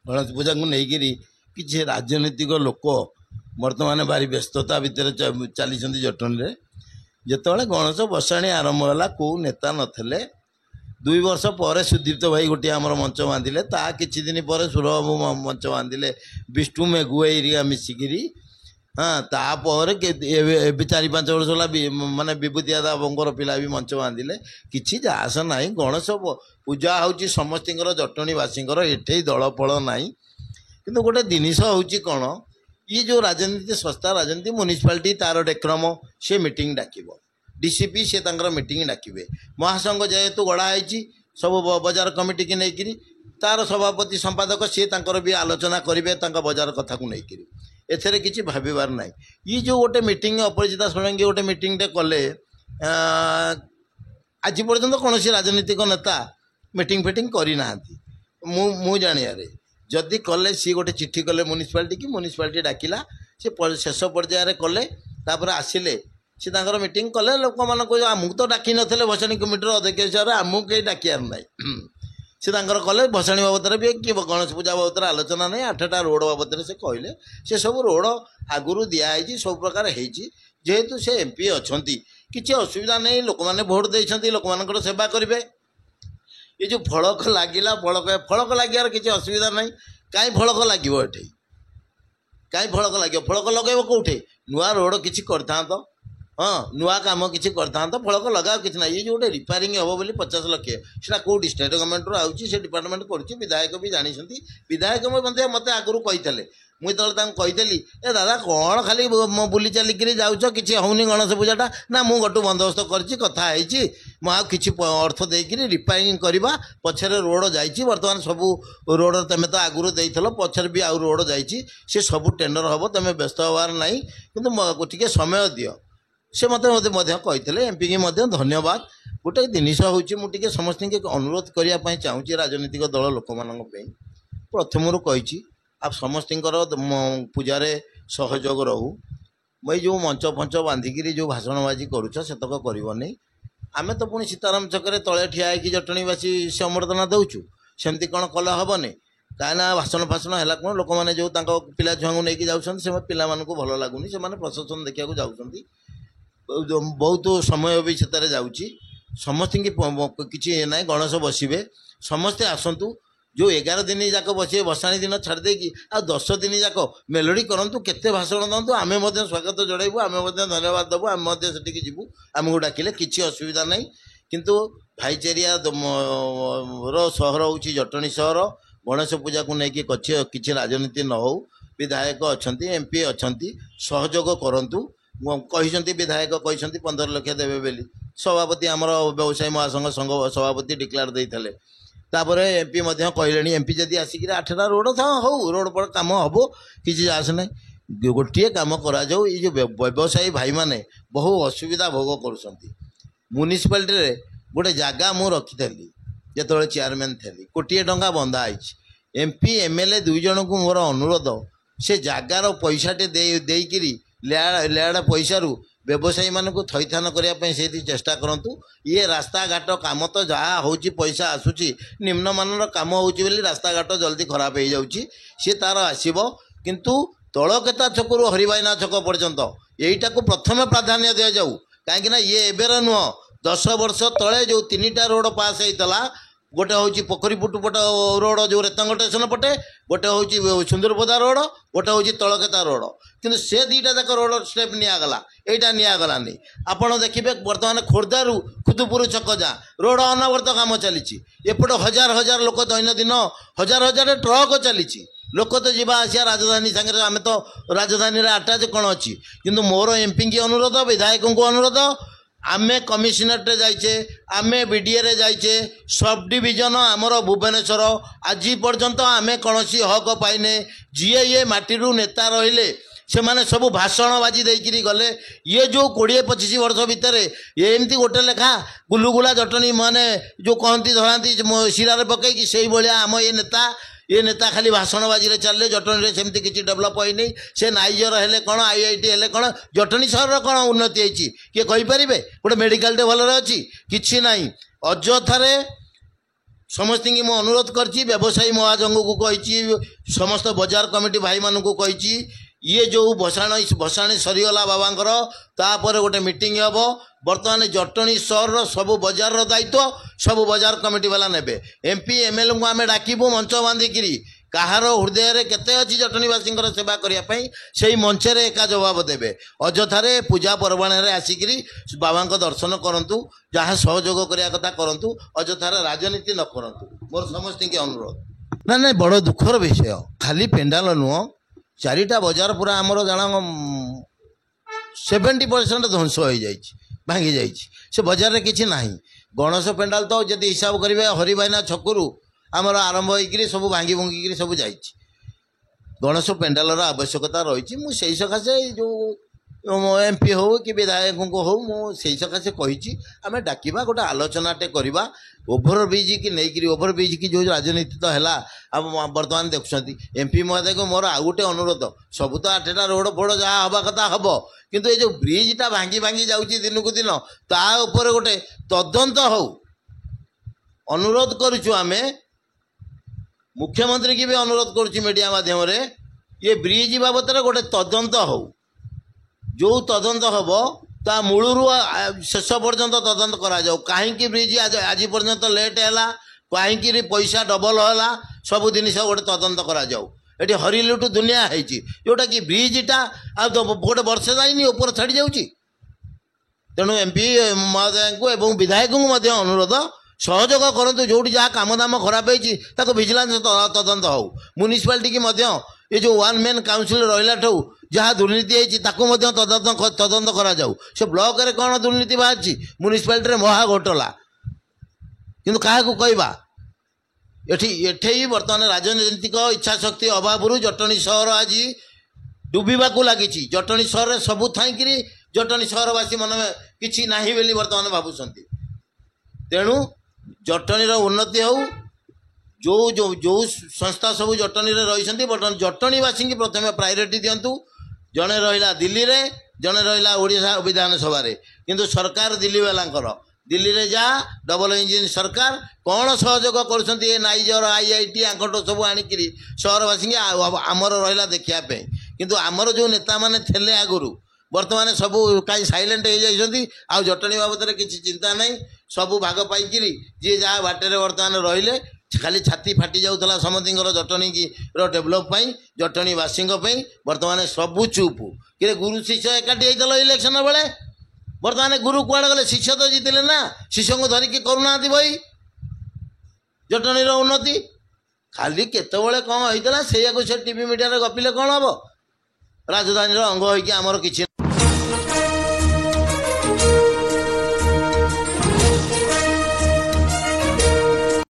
ଗଣେଶ ପୂଜାକୁ ନେଇକିରି କିଛି ରାଜନୈତିକ ଲୋକ ବର୍ତ୍ତମାନ ଭାରି ବ୍ୟସ୍ତତା ଭିତରେ ଚାଲିଛନ୍ତି ଜଟଣୀରେ। ଯେତେବେଳେ ଗଣେଶ ଭସାଣି ଆରମ୍ଭ ହେଲା କେଉଁ ନେତା ନଥିଲେ। 2 ବର୍ଷ ପରେ ସୁଦୀପ୍ତ ଭାଇ ଗୋଟିଏ ଆମର ମଞ୍ଚ ବାନ୍ଧିଲେ, ତା କିଛି ଦିନ ପରେ ସୁରବାବୁ ମଞ୍ଚ ବାନ୍ଧିଲେ, ବିଷ୍ଣୁ ମେଘୁ ଏରିଆ ମିଶିକିରି। हाँ तापर ए 4-5 वर्ष है माने विभूति दादाबंकर पिला भी मंच बांधिले किसी जास ना। गणेश पूजा हूँ समस्त जटणीवासी एठे दल फल ना कि गोटे जिनस हूँ कौन ये जो राजनीति संस्था राजनीति म्युनिसिपालिटी तार डेक्रम सी मीटिंग डाक डीसीपी सी मीटिंग डाके महासंघ जेहेतु गढ़ाई सब बजार कमिटी की नहीं तार सभापति संपादक सी भी आलोचना करेंगे बजार कथा को लेकिन एथेरे किसी भाबार ना। ये जो गोटे मीटिंग अपराजिता षडंगी गोटे मीटिंग कले आज पर्यंत कौन राजनीतिक नेता मीटिंग फिटिंग करना मु जानियारे जदि कले सी गोटे चिट्ठी कले म्युनिसिपालिटी डाकिला सी शेष पर्यायर कले तापर आसिले सी मीटिंग कले लोक मान आमको तो डाक नथिले भसाणी कमिटर अध्यक्ष हिसाब से आमको कहीं डाकियार ना से कले भसाणी बाबद भी कि गणेश पूजा बाबद आलोचना नहीं 8टा रोड बाबद से कहले से सब रोड आगुरी दिखाई सब प्रकार जेहेतु से एमपी अच्छा किसी असुविधा नहीं लोक मैंने भोट देते लोक मान सेवा करेंगे। ये जो फलक लगिला फलक लगे किसी असुविधा नहीं कहीं फलक लगे ये कहीं फलक लगे फलक लगे कौटे नुआ रोड किसी कर हाँ नुआ कम किसी करता फलक लगा किसी ना। ये जो गोटे रिपेयरिंग हम बोली 50 लाख से कौटी स्टेट गवर्नमेंट रू आउे डिपार्टमेंट कर विधायक भी जानते विधायक मत आगुरी कही मुझे कही ए दादा कौन खाली बुली चलिक जाऊच कि होनी गणेश पूजाटा ना मु गोटू बंदोबस्त करें मुझे अर्थ देकर रिपेयरिंग करवा पछरे रोड जाइए बर्तमान सबू रोड तुम तो आगुरी देल पछरे भी आउ रोड जाइए सब टेंडर हम तुम व्यस्त हबार ना कि समय दियो से मत कही एमपी की धन्यवाद। गोटे जिनस हूँ मुझे समस्त अनुरोध करने चाहूँगी राजनीतिक दल लोक मान प्रथम कही आप समस्त पूजार सहयोग रहू मैं जो मंच फंच बांधिकी जो भाषणबाजी करुच सेतक करनी आम तो पुणी सीताराम छक तले ठिया जटणीवासी संबर्धना दौचु सेमती कौन कल हेनी कहीं भाषण फाषण है कौन लोक मैंने जो पिला छुआ नहीं जाऊँ पिला भल लगुनि से प्रशासन देखा जाऊँ बहुत समय भी से जाऊँगी समस्त किसी ना गणेश बसवे समस्ते आसतु जो 11 दिन जाक बसवे भसाणी दिन छाड़ देकी आ 10 दिन जाक मेलोडी करूँ केते भाषण दिंतु आम स्वागत जड़ेबू आम धन्यवाद देवु आम से जीवु आमको डाकिले किसी असुविधा ना किंतु भाईचारिया सहर हूँ जटणी सहर गणेश पूजा को लेकिन किसी राजनीति न हो विधायक अच्छा एमपी अच्छा सहयोग करूँ कही विधायक कही 15 लाख देवे बेली सभापति आमर व्यवसायी महासंघ संघ सभापति डिक्लेयर देते तापर एमपी कहले एमपी जदि आसिक 8टा रोड था हो रोड पर कम हम किसी आस ना गोटे कम करा ये जो व्यवसायी भाई माने बहु असुविधा भोग कर म्युनिसिपालिटी गोटे जगह मु रखी जो चेयरमैन थी कोटी टंका बंधाई एमपी एमएलए 2 जन को मोर अनुरोध से जगार पैसाटे देकरी लियाड़ पैसा व्यवसायी मान को थईथान करने से चेष्टा करूँ। ये रास्ता घाट कम तो जहाँ हूँ पैसा आसूची निम्नमान कम हो रास्ता घाट जल्दी खराब हो जाऊँगी सी तार आसब किंतु तलकेता छकु हरिभाईना छक पर्यंत यहीटा को प्रथम प्राधान्य दि जाऊ कहीं ये एबेर नुह 10 वर्ष तले जो 3टा रोड पास होता गोटे हूँ पोखरीपुट पट रोड जो रेतंग स्टेशन पटे गोटे हूँ सुंदरपदा रोड गोटे हूँ तलकेता रोड किंतु से 2टा जाक रोड स्टेप निगला यहाँ निगलानी आपड़ देखिए बर्तमान खोर्धारू खुदुपुर छक जा रोड अनवर्त कम चली एपट हजार हजार लोक दैनंदिन हजार हजार ट्रक चली लोक तो जीवा आसिया राजधानी सागर आम तो राजधानी अटैच कौन अच्छी किंतु मोर एमपी की अनुरोध विधायक को अनुरोध आमे कमिशनरेट जाइए आमे बीडीए जाइए सब डिविजन आमर भुवनेश्वर आज पर्यंत आमे कौन हक पाइने जीए ये माटीरू नेता रहिले से माने सब भाषण बाजी देकरी गले ये जो 20-25 वर्ष भितर एमती गोटे लेखा गुलुगुला जटनी माने जो कहती धरती शिरार पकईकि से भाया आम ये नेता खाली भाषण बाजी चलले जटनी सेमती किसी डेभलप होनी से नाइजर हेले कौन आईआईटी हेले कौन जटनी सहर कौन उन्नति होती किए कहींपारे गोटे मेडिकल भल अच्छी किसी ना अଯଥାରେ समस्त की मु अनुरोध करची व्यवसायी महाजंग को कही समस्त बजार कमिटी भाई मान को कही ये जो भसाणी सरीगला बाबांकर तापर गोटे मीटिंग हम बर्तमान जटणी सहर सब बजार दायित्व सब बजार कमिटी वाला नेबे एमपी एमएलए को आम डाकबू मंच बांधिकी कहार हृदय केते अच्छी जटणीवासी सेवा करने से मंचर एका जवाब देवे अजथारे पूजा पर्वण आसिक बाबा दर्शन करूँ जहाँ सहयोग करने कथा करूँ अजथारे राजनीति न करूँ मोर समस्त की अनुरोध ना ना बड़ दुखर विषय खाली पेंडाल नुह चारिटा बजार पूरा आमर जान 70% ध्वंस हो भांगी जा बजार में किसी ना गणेश पेंडाल तो जब हिसाब करेंगे हरिभाइना छकु आमर आरंभ होकर सब भांगी भुंगी सब जा गणेश पेंडाल आवश्यकता रही मुझे सकाशे जो एमपी हो कि विधायक को हो मुझे सकाशे कही आम डाकवा गोटे आलोचनाटे करवा ओभर ब्रिज की नहीं ओभर ब्रिज की जो राजनीति तो है बर्तमान देखुं एमपी महोदय को मोर आउ गोटे अनुरोध सब तो 8टा रोड फोड़ जहाँ हवा कथा हम किंतु ये जो ब्रिजटा भांगी भांगी जाऊँगी दिन को दिन तापर गोटे तदंत हो अनुरोध करुचु आमे मुख्यमंत्री की भी अनुरोध करुच्ची मीडिया माध्यम ये ब्रिज बाबद गोटे तदंत हो जो तदंत हम ता मूलरू शेष पर्यंत तदंत करा जाऊ कहीं ब्रिज आज पर्यंत लेट है कहीं पैसा डबल है सब जिन गोटे तदंत करा जाऊ ये हरिलुटू दुनिया है जोटा कि ब्रिजटा गोटे वर्ष जाइनी ऊपर छाड़ी जाऊँगी तेणु एमपी महोदय को एवं विधायक को अनुरोध सहयोग करूँ जो जहाँ कम दाम खराब हो विजिलेंस तदंत हो म्युनिसिपालिटी की ये जो वन मैन काउंसिल रहा जहाँ दुर्नीति होती तदंत करा जाऊ से ब्लॉक रे कौन दुर्नीति बाहर म्युनिसिपालिटी महा घोटला किंतु क्या कहवा एठे ही बर्तमान राजनीतिक इच्छा शक्ति अभाव जटणी सहर आज डुबा लगी जटणी सहर में सबू थी जटणी सहरवासी मन में किसी ना बोली बर्तमान भावुंट तेणु जटणी उन्नति हो जो जो जो संस्था सब जटनी रही बर्तमान जटणीवासी की प्रथम प्रायोरिटी दिंतु जड़े रहा दिल्ली रे जड़े रहा ओडिशा विधानसभा किंतु सरकार दिल्ली वालांकर दिल्ली रे जा डबल इंजिन सरकार कौन सहयोग कर नाइजर आईआईटी आंकट सब आणिक सहरवासी आमर रहा देखापी किंतु आमर जो नेता मैंने थे आगुरी बर्तमान सब कहीं साइलेंट हो जाती आ जटणी बाबद किसी चिंता नहीं सब भाग पाई जी जहाँ बाटे बर्तमान रहिले खाली छाती फाटी जाऊला समस्त जटणी की डेभलप जटणीवासी बर्तमान सबू चुप कि गुरु शिष्य एकाठी होता इलेक्शन बेले बर्तमान गुरु कुआड़े गले शिष्य तो जीतिले ना शिष्य को धरिकी करूना भाई जटणीर उन्नति खाली केतबले कौन होता से टीवी मीडिया गपिले कौन हम राजधानी अंग होमर कि